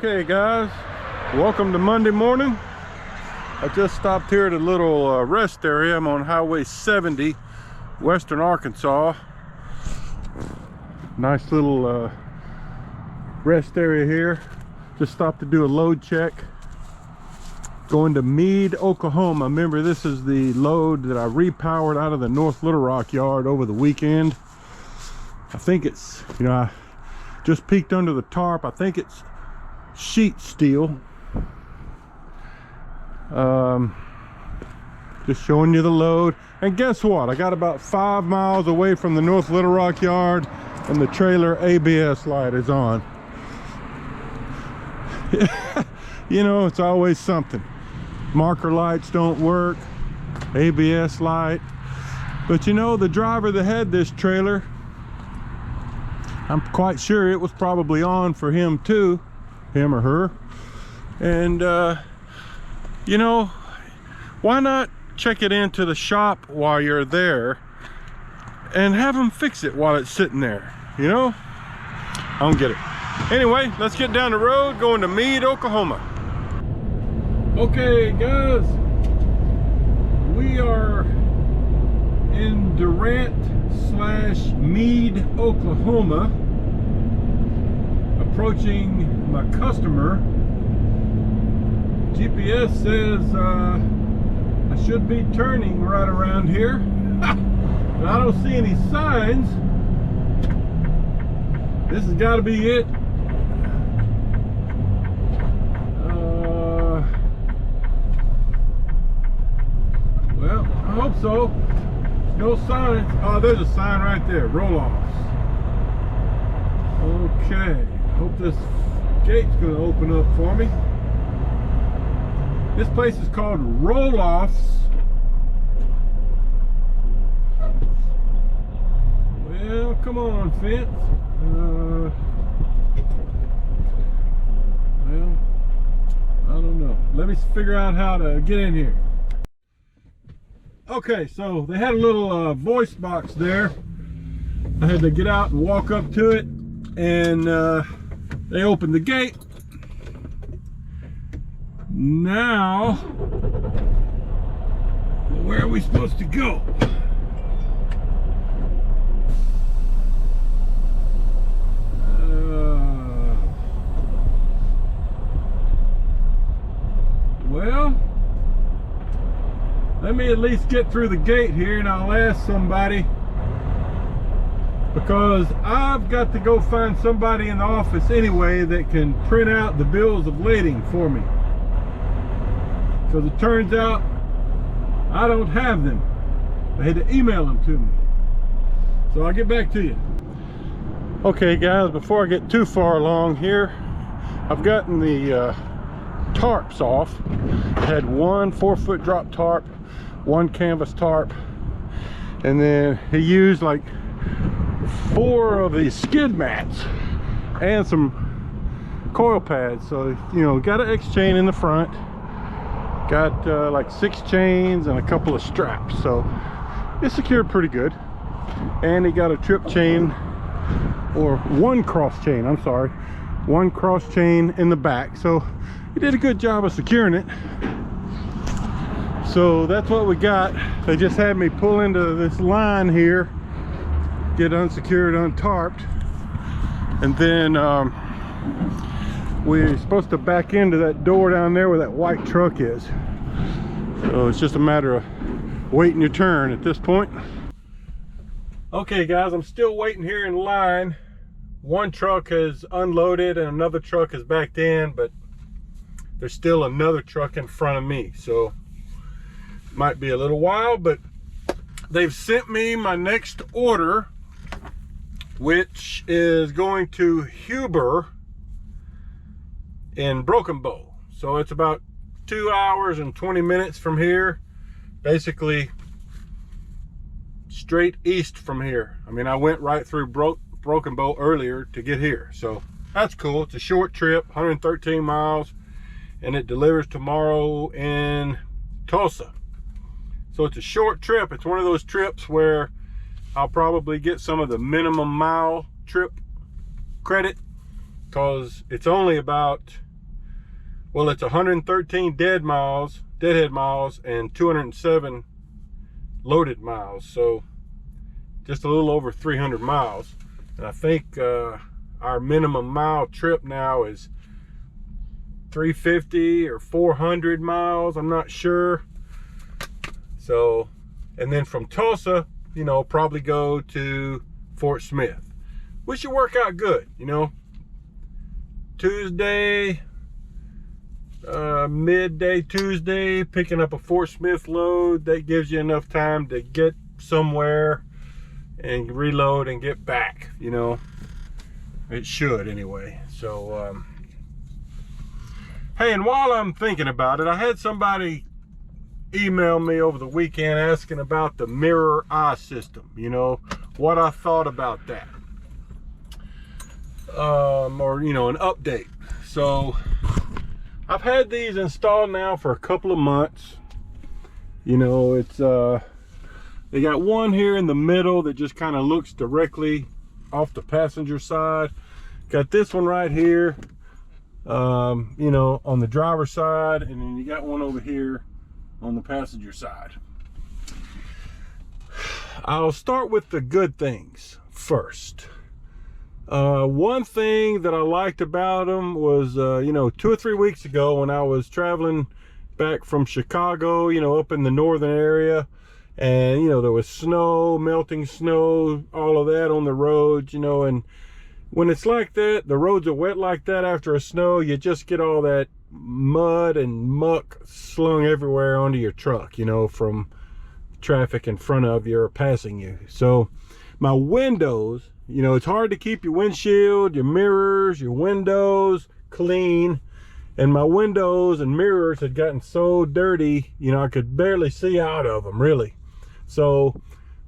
Okay guys, welcome to Monday morning. I just stopped here at a little rest area. I'm on Highway 70, Western Arkansas. Nice little rest area here. Just stopped to do a load check. Going to Mead, Oklahoma. Remember, this is the load that I repowered out of the North Little Rock yard over the weekend. I think it's, I just peeked under the tarp. I think it's sheet steel. Just showing you the load. And guess what? I got about 5 miles away from the North Little Rock yard and the trailer ABS light is on. It's always something. Marker lights don't work, ABS light. But the driver that had this trailer, I'm quite sure it was probably on for him too, him or her. And why not check it into the shop while you're there and have them fix it while it's sitting there? I don't get it. Anyway, let's get down the road going to Mead, Oklahoma. Okay guys, we are in Durant/Mead, Oklahoma, approaching my customer. GPS says I should be turning right around here, but I don't see any signs. This has got to be it. Well, I hope so. No signs. Oh, there's a sign right there. Roll-offs. Okay. Hope this gate's going to open up for me. This place is called Roll-Offs. Well, come on, fence. Well, I don't know. Let me figure out how to get in here. Okay, so they had a little voice box there. I had to get out and walk up to it, and they opened the gate. Now, where are we supposed to go? Well, let me at least get through the gate here and I'll ask somebody, because I've got to go find somebody in the office anyway that can print out the bills of lading for me. Because it turns out I don't have them. I had to email them to me. So I'll get back to you. Okay guys, before I get too far along here, I've gotten the tarps off. I had one 4-foot drop tarp, one canvas tarp, and then he used like 4 of these skid mats and some coil pads. So got an X chain in the front, got like 6 chains and a couple of straps, so it's secured pretty good. And he got a trip chain, or one cross chain, I'm sorry, one cross chain in the back. So he did a good job of securing it. So that's what we got. They just had me pull into this line here, get unsecured, untarped, and then we're supposed to back into that door down there where that white truck is. So it's just a matter of waiting your turn at this point. Okay guys, I'm still waiting here in line. One truck has unloaded and another truck is backed in, but there's still another truck in front of me, so might be a little while. But they've sent me my next order, which is going to Huber in Broken Bow. So it's about 2 hours and 20 minutes from here, basically straight east from here. I mean, I went right through Broken Bow earlier to get here, so that's cool. It's a short trip, 113 miles, and it delivers tomorrow in Tulsa. So it's a short trip. It's one of those trips where I'll probably get some of the minimum mile trip credit, because it's only about Well, it's 113 deadhead miles, and 207 loaded miles. So just a little over 300 miles. And I think our minimum mile trip now is 350 or 400 miles. I'm not sure. So, and then from Tulsa, you know, probably go to Fort Smith, which should work out good, you know. Tuesday, midday Tuesday, picking up a Fort Smith load. That gives you enough time to get somewhere and reload and get back, you know. It should anyway. So hey, and while I'm thinking about it, I had somebody email me over the weekend asking about the mirror eye system, you know, what I thought about that, or you know, an update. So I've had these installed now for a couple of months. You know, it's they got one here in the middle that just kind of looks directly off the passenger side. Got this one right here, you know, on the driver's side, and then you got one over here on the passenger side. I'll start with the good things first. One thing that I liked about them was, you know, 2 or 3 weeks ago when I was traveling back from Chicago, you know, up in the northern area, and, you know, there was snow, melting snow, all of that on the roads, you know, and when it's like that, the roads are wet like that after a snow, you just get all that mud and muck slung everywhere onto your truck, you know, from traffic in front of you or passing you. So my windows, you know, it's hard to keep your windshield, your mirrors, your windows clean, and my windows and mirrors had gotten so dirty, you know, I could barely see out of them, really. So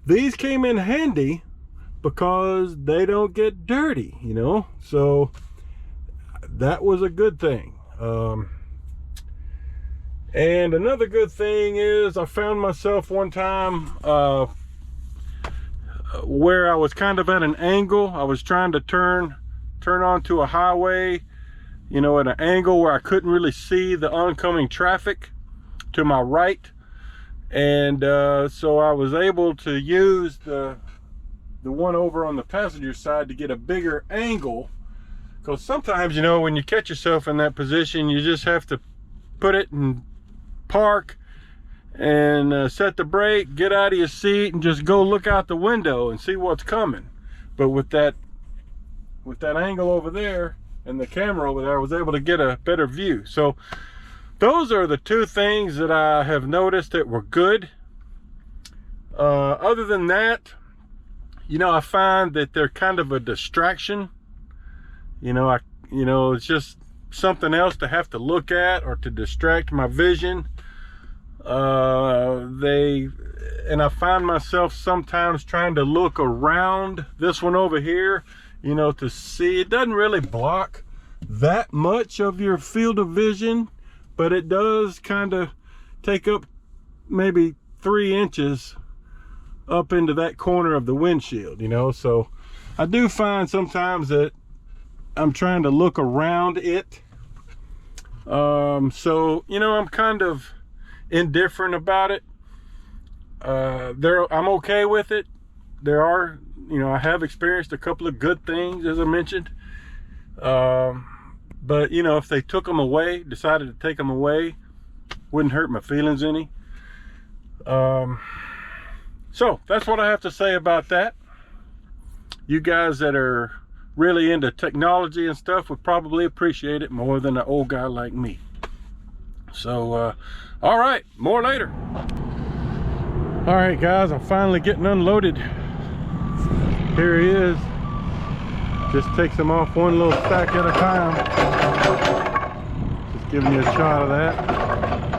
these came in handy because they don't get dirty, you know. So that was a good thing. And another good thing is I found myself one time where I was kind of at an angle. I was trying to turn onto a highway, you know, at an angle where I couldn't really see the oncoming traffic to my right. And so I was able to use the one over on the passenger side to get a bigger angle, because sometimes, you know, when you catch yourself in that position, you just have to put it and park and set the brake, get out of your seat, and just go look out the window and see what's coming. But with that angle over there and the camera over there, I was able to get a better view. So those are the two things that I have noticed that were good. Other than that, you know, I find that they're kind of a distraction. You know, it's just something else to have to look at or to distract my vision. And I find myself sometimes trying to look around this one over here, you know, to see. It doesn't really block that much of your field of vision, but it does kind of take up maybe 3 inches up into that corner of the windshield, you know. So I do find sometimes that I'm trying to look around it. So, you know, I'm kind of indifferent about it. I'm okay with it. There are, you know, I have experienced a couple of good things, as I mentioned. But, you know, if they took them away, decided to take them away, wouldn't hurt my feelings any. So that's what I have to say about that. You guys that are really into technology and stuff would probably appreciate it more than an old guy like me. So, all right, more later. All right, guys, I'm finally getting unloaded. Here he is. Just takes them off one little stack at a time. Just giving you a shot of that.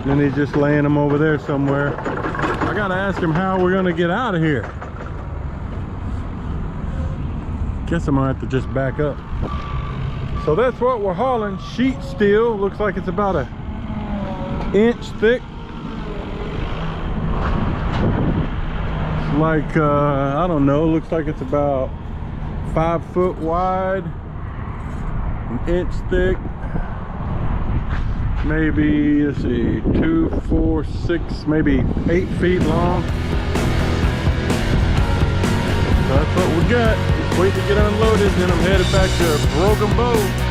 And then he's just laying them over there somewhere. I gotta ask him how we're gonna get out of here. Guess I'm gonna have to just back up. So that's what we're hauling. Sheet steel. Looks like it's about an inch thick. It's like, I don't know, looks like it's about 5 foot wide, an inch thick. maybe, let's see, 2, 4, 6, maybe 8 feet long. So that's what we got. Just wait to get unloaded, then I'm headed back to Broken Bow.